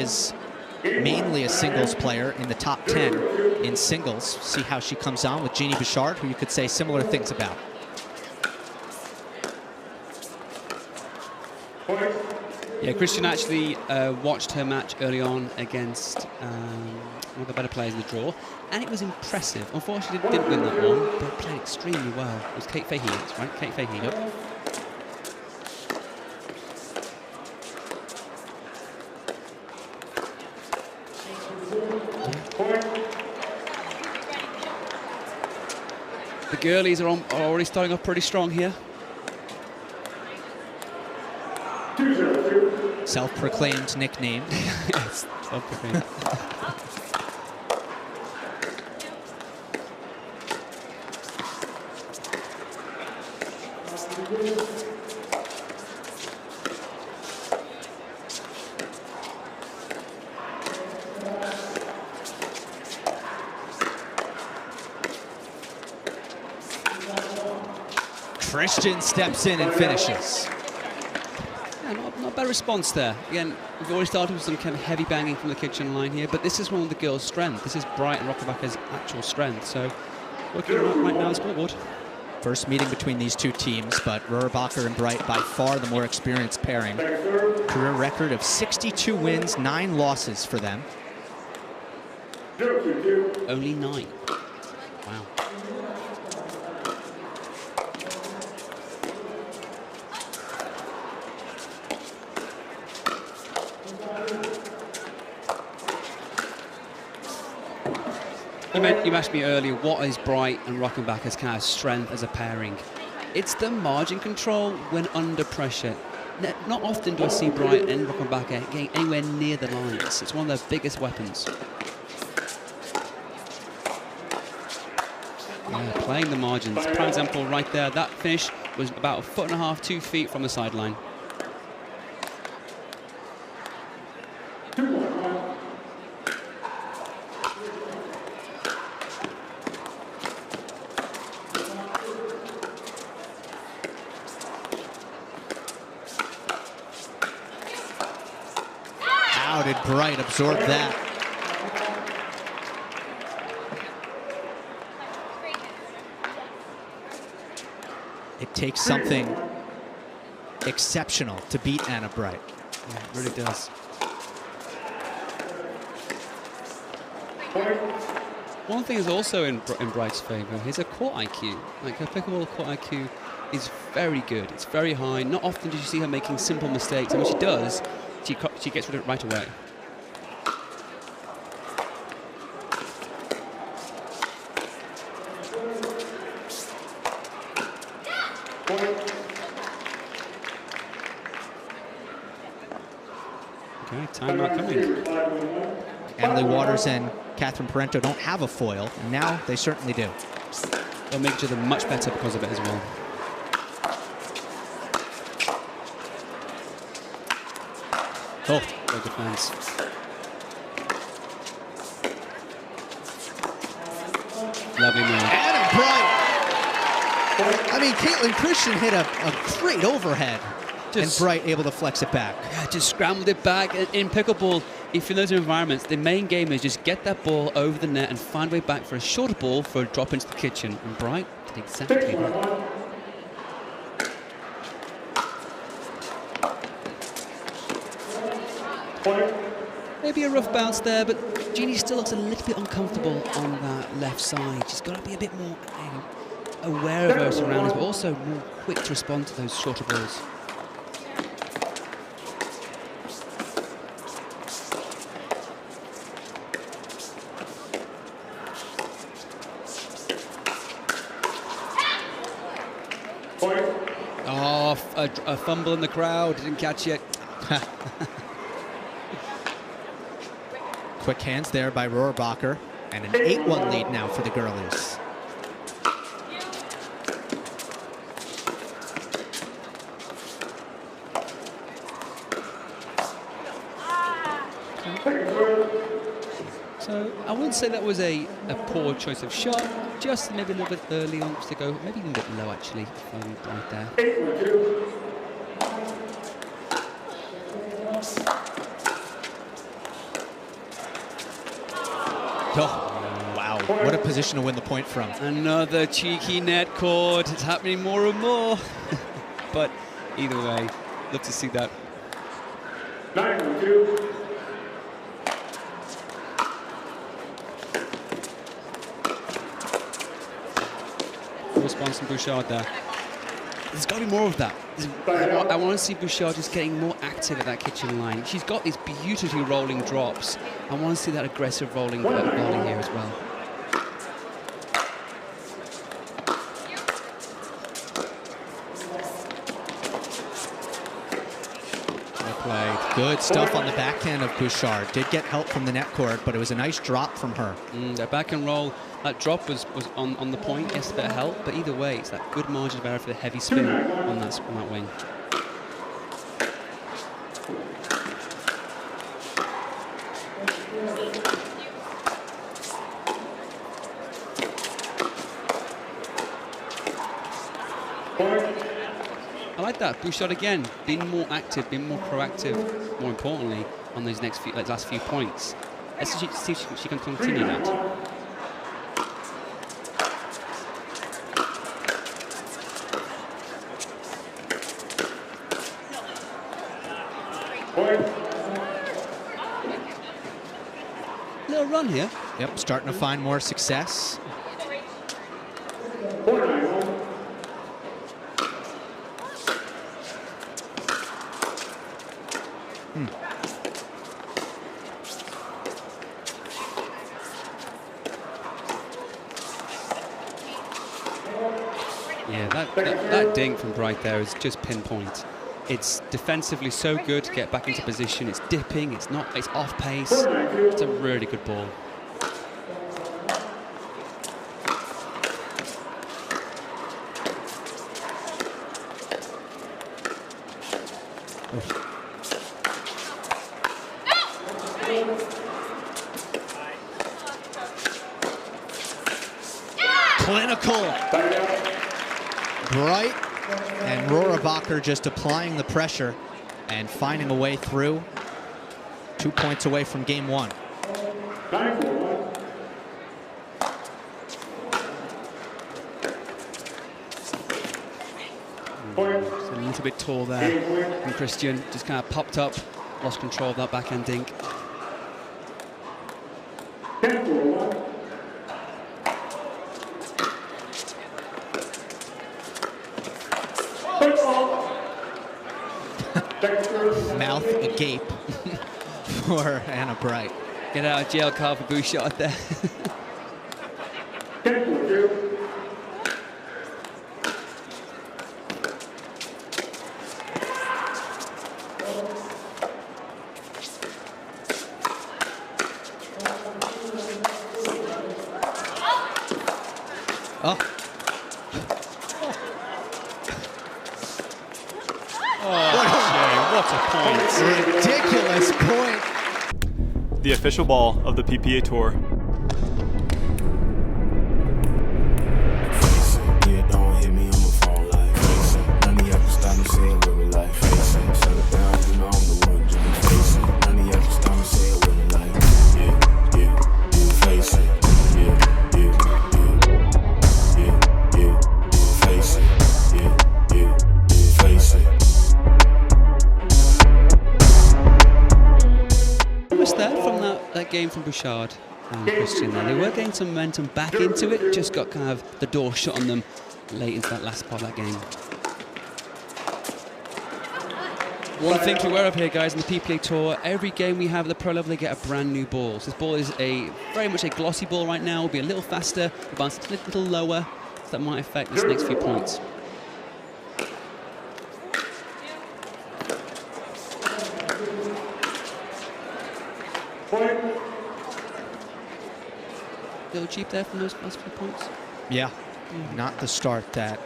is mainly a singles player in the top 10 in singles. See how she comes on with Jeannie Bouchard, who you could say similar things about. Yeah, Christian actually watched her match early on against one of the better players in the draw, and it was impressive. Unfortunately, didn't win that one, but played extremely well. It was Kate Fahey, that's right? Kate Fahey, yep. The girlies are already starting off pretty strong here. Self-proclaimed nickname. Yes, self-proclaimed. Christian steps in and finishes. Yeah, not a bad response there. Again, we've already started with some kind of heavy banging from the kitchen line here, but this is one of the girls' strength. This is Bright and Rohrabacher's actual strength. So, working right now on the scoreboard. First meeting between these two teams, but Rohrabacher and Bright by far the more experienced pairing. Career record of 62 wins, 9 losses for them. Only 9. Wow. You asked me earlier, what is Bright and Rohrabacher's kind of strength as a pairing? It's the margin control when under pressure. Not often do I see Bright and Rohrabacher getting anywhere near the lines. It's one of their biggest weapons. Yeah, playing the margins. Prime example right there. That finish was about 1.5 feet, 2 feet from the sideline. How did Bright absorb that? It takes something exceptional to beat Anna Bright. Yeah, it really does. One thing is also in Bright's favour is her court IQ. Like, her pickleball court IQ is very good. It's very high. Not often do you see her making simple mistakes, and when she does, she gets rid of it right away. Okay, timeout coming. Emily Waters and Catherine Parento don't have a foil, and now they certainly do. They'll make each other much better because of it as well. Oh, good defense. Lovely move. Anna Bright! I mean, Caitlin Christian hit a great overhead, and Bright able to flex it back. Yeah, just scrambled it back. In pickleball, if in those environments, the main game is just get that ball over the net and find a way back for a shorter ball for a drop into the kitchen. And Bright did exactly that. Maybe a rough bounce there, but Jeannie still looks a little bit uncomfortable on that left side. She's got to be a bit more aware of her surroundings, but also more quick to respond to those shorter balls. Oh, a fumble in the crowd, didn't catch it. Quick hands there by Rohrabacher, and an 8-1 lead now for the girlies. So I wouldn't say that was a poor choice of shot, just maybe a little bit early on to go, maybe even a bit low actually, right there. Oh, wow. What a position to win the point from. Another cheeky net cord. It's happening more and more. But either way, love to see that. 9-2. Response from Bouchard there. There's got to be more of that. I want to see Bouchard just getting more active at that kitchen line. She's got these beautifully rolling drops. I want to see that aggressive rolling here as well. Well played. Good stuff on the backhand of Bouchard. Did get help from the net cord, but it was a nice drop from her. That back and roll, that drop was on the point. Yes, a bit of help, but either way, it's that good margin of error for the heavy spin on that wing. I like that. Bouchard again, being more active, being more proactive, more importantly, on those last few points. Let's see if she can continue that. Little run here. Yep, starting to find more success. Yeah, that dink from Bright there is just pinpoint. It's defensively so good to get back into position. It's dipping. It's off pace. It's a really good ball. Clinical. Bright and Rohrabacher just applying the pressure and finding a way through. 2 points away from game one. It's a little bit tall there. And Christian just kind of popped up, lost control of that backhand dink. Mouth agape for Anna Bright. Get out of jail card for Bouchard there. Oh. What a point. Ridiculous point. The official ball of the PPA Tour. That game from Bouchard and Christian there. They were getting some momentum back into it, just got kind of the door shut on them late into that last part of that game. One thing to be aware of here, guys, in the PPA Tour, every game we have at the pro level, they get a brand new ball. So this ball is very much a glossy ball right now. Will be a little faster, bounce a little lower, so that might affect this next few points. A little cheap there from those last few points. Yeah, not the start that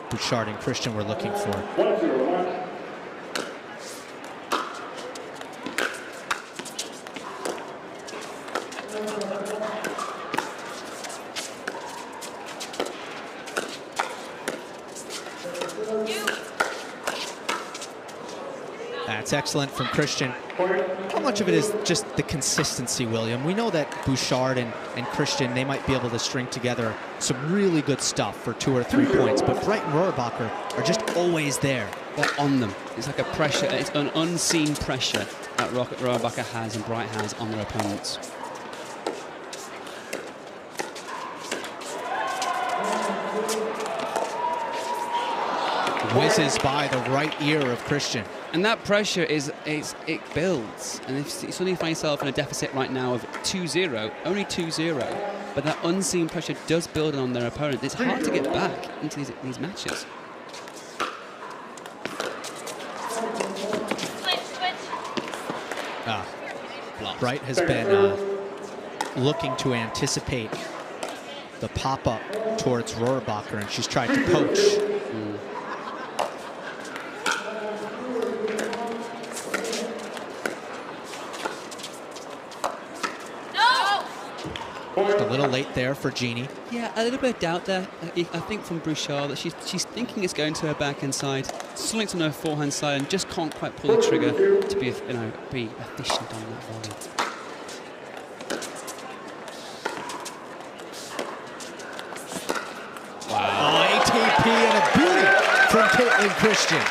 Bouchard and Christian were looking for. That's excellent from Christian. How much of it is just the consistency, William? We know that Bouchard and Christian, they might be able to string together some really good stuff for 2 or 3 points, but Bright and Rohrabacher are just always there. They're on them. It's like a pressure, it's an unseen pressure that Rohrabacher has and Bright has on their opponents. Whizzes by the right ear of Christian. And that pressure it builds. And if you suddenly find yourself in a deficit right now of 2-0, only 2-0, but that unseen pressure does build on their opponent. It's hard to get back into these matches. Bright has been looking to anticipate the pop-up towards Rohrabacher, and she's tried to poach. Just a little late there for Jeannie. Yeah, a little bit of doubt there. I think from Bouchard that she's thinking it's going to her backhand side, something's on her forehand side, and just can't quite pull the trigger to be efficient on that volley. Wow! Oh, ATP and a beauty from Caitlin Christian.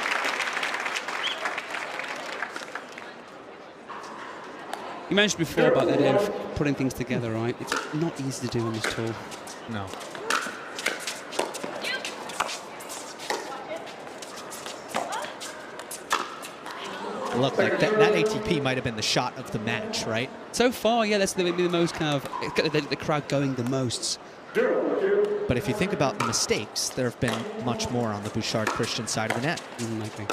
You mentioned before about the idea of putting things together, right? It's not easy to do on this tour. No. Look, like that ATP might have been the shot of the match, right? So far, yeah, that's maybe the most kind of, it's got the crowd going the most. But if you think about the mistakes, there have been much more on the Bouchard-Christian side of the net. I agree.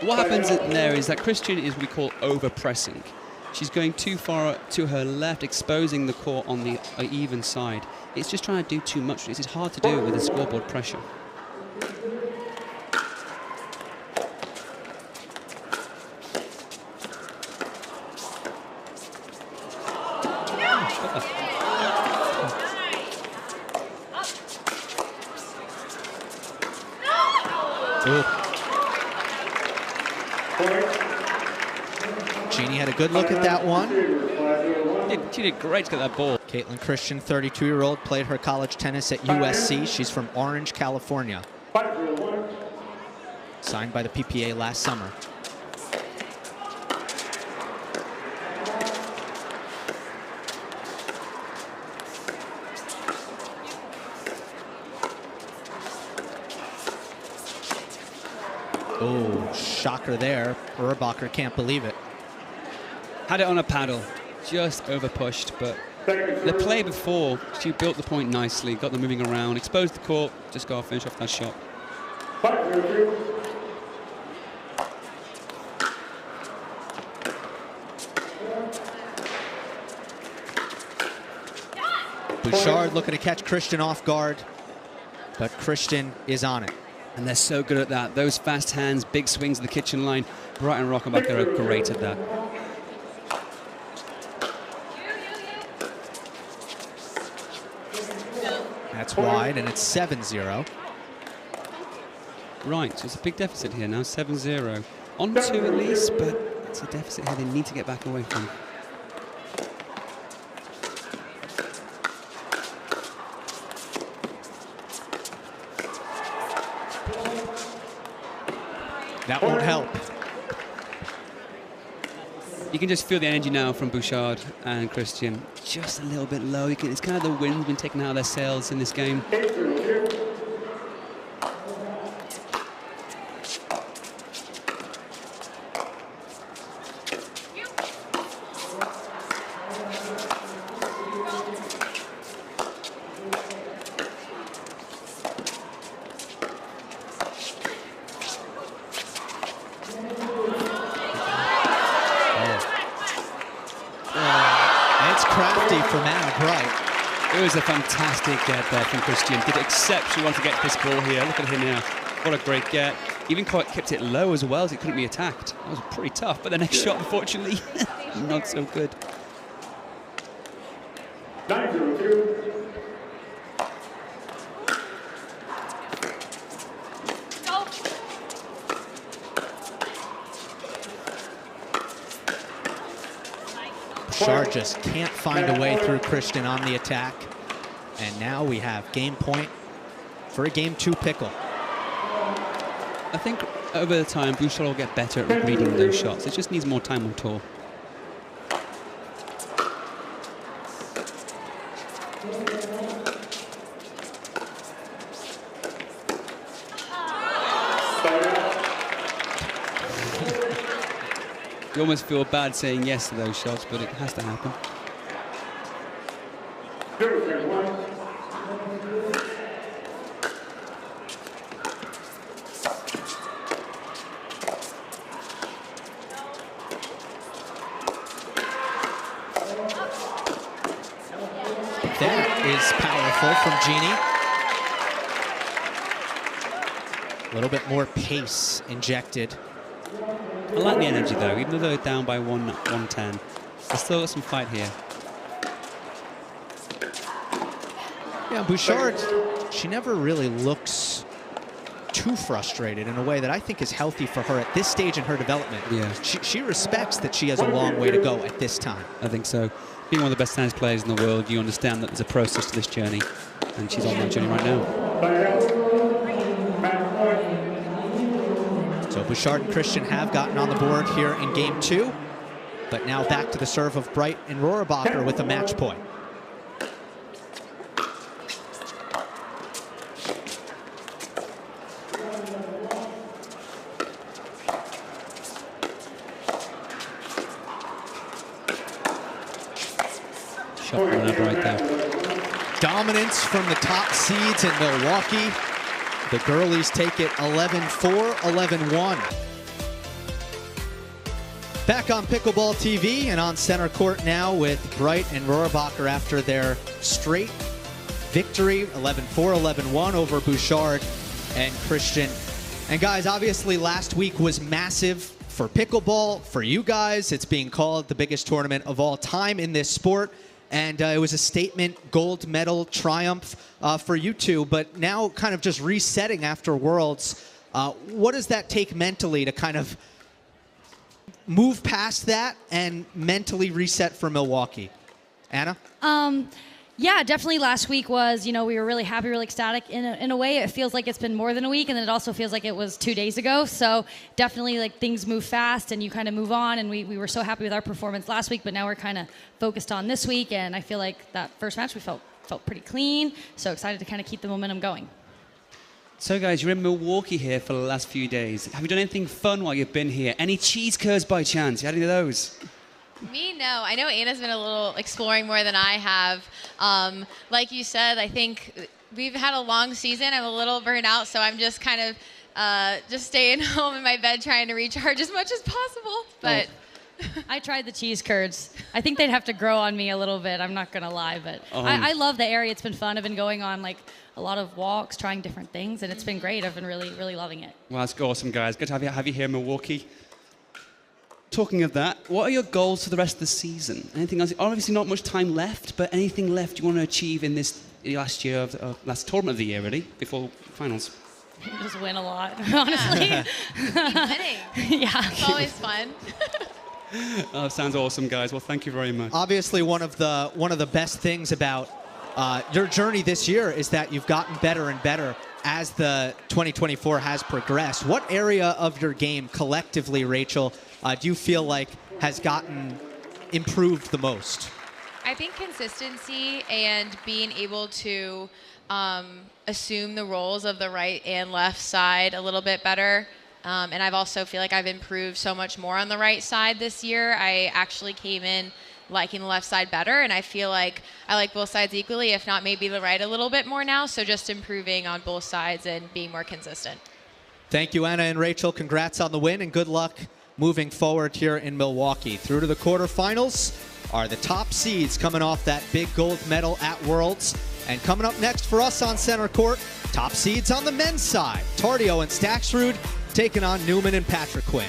What happens there is that Christian is what we call over-pressing. She's going too far to her left, exposing the court on the even side. It's just trying to do too much. It's hard to do with the scoreboard pressure. Jeannie had a good look at that one. She did great to get that ball. Caitlin Christian, 32-year-old, played her college tennis at USC. She's from Orange, California. Signed by the PPA last summer. Oh, shocker there. Rohrabacher can't believe it. Had it on a paddle, just over pushed, but the play before, she built the point nicely, got them moving around, exposed the court, just got to finish off that shot. Bouchard looking to catch Christian off guard, but Christian is on it. And they're so good at that. Those fast hands, big swings of the kitchen line. Bright and Rohrabacher are great at that. That's wide, and it's 7-0. Right, so it's a big deficit here now, 7-0. On 2 at least, but it's a deficit here they need to get back away from. That won't help. You can just feel the energy now from Bouchard and Christian. Just a little bit low. It's kind of the wind been taken out of their sails in this game. It was a fantastic get there from Christian. Did exceptionally well to get this ball here. Look at him now. What a great get. Even quite kept it low as well, so it couldn't be attacked. That was pretty tough. But the next shot, unfortunately, not so good. Bouchard just can't find a way through Christian on the attack. And now we have game point for a game 2 pickle. I think over the time, Bouchard will get better at reading those shots. It just needs more time on tour. You almost feel bad saying yes to those shots, but it has to happen. That is powerful from Jeannie. A little bit more pace injected. I like the energy though, even though they're down by 110. There's still got some fight here. Yeah, Bouchard, she never really looks too frustrated in a way that I think is healthy for her at this stage in her development. Yeah. She respects that she has a long way to go at this time. I think so. Being one of the best tennis players in the world, you understand that there's a process to this journey, and she's on that journey right now. So Bouchard and Christian have gotten on the board here in game 2, but now back to the serve of Bright and Rohrabacher with a match point. Shot from that right there. Dominance from the top seeds in Milwaukee. The girlies take it 11-4, 11-1. Back on Pickleball TV and on center court now with Bright and Rohrabacher after their straight victory, 11-4, 11-1 over Bouchard and Christian. And guys, obviously last week was massive for pickleball, for you guys. It's being called the biggest tournament of all time in this sport. And it was a statement gold medal triumph for you two. But now kind of just resetting after Worlds, what does that take mentally to kind of move past that and mentally reset for Milwaukee? Anna? Yeah, definitely last week was, we were really happy, really ecstatic. In a way, it feels like it's been more than a week, and then it also feels like it was 2 days ago. So definitely, like, things move fast, and you kind of move on, and we were so happy with our performance last week, but now we're kind of focused on this week, and I feel like that first match we felt pretty clean. So excited to kind of keep the momentum going. So guys, you're in Milwaukee here for the last few days. Have you done anything fun while you've been here? Any cheese curds by chance? You had any of those? Me, no. I know Anna's been a little exploring more than I have. Like you said, I think we've had a long season. I'm a little burnt out, so I'm just kind of just staying home in my bed trying to recharge as much as possible. But I tried the cheese curds. I think they'd have to grow on me a little bit. I'm not going to lie, but I love the area. It's been fun. I've been going on like a lot of walks, trying different things, and it's been great. I've been really, really loving it. Well, that's awesome, guys. Good to have you here in Milwaukee. Talking of that, what are your goals for the rest of the season? Anything else? Obviously not much time left, but anything left you want to achieve in this last year, last tournament of the year, really, before finals? Just win a lot, honestly. Yeah. Keep winning. Yeah. It's always fun. Oh, sounds awesome, guys. Well, thank you very much. Obviously, one of the best things about your journey this year is that you've gotten better and better as the 2024 has progressed. What area of your game collectively, Rachel, do you feel like has gotten improved the most? I think consistency and being able to assume the roles of the right and left side a little bit better. And I've also feel like I've improved so much more on the right side this year. I actually came in liking the left side better, and I feel like I like both sides equally, if not maybe the right a little bit more now. So just improving on both sides and being more consistent. Thank you, Anna and Rachel. Congrats on the win, and good luck moving forward here in Milwaukee. Through to the quarterfinals are the top seeds coming off that big gold medal at Worlds. And coming up next for us on center court, top seeds on the men's side. Tardio and Staxrud taking on Newman and Patrick Quinn.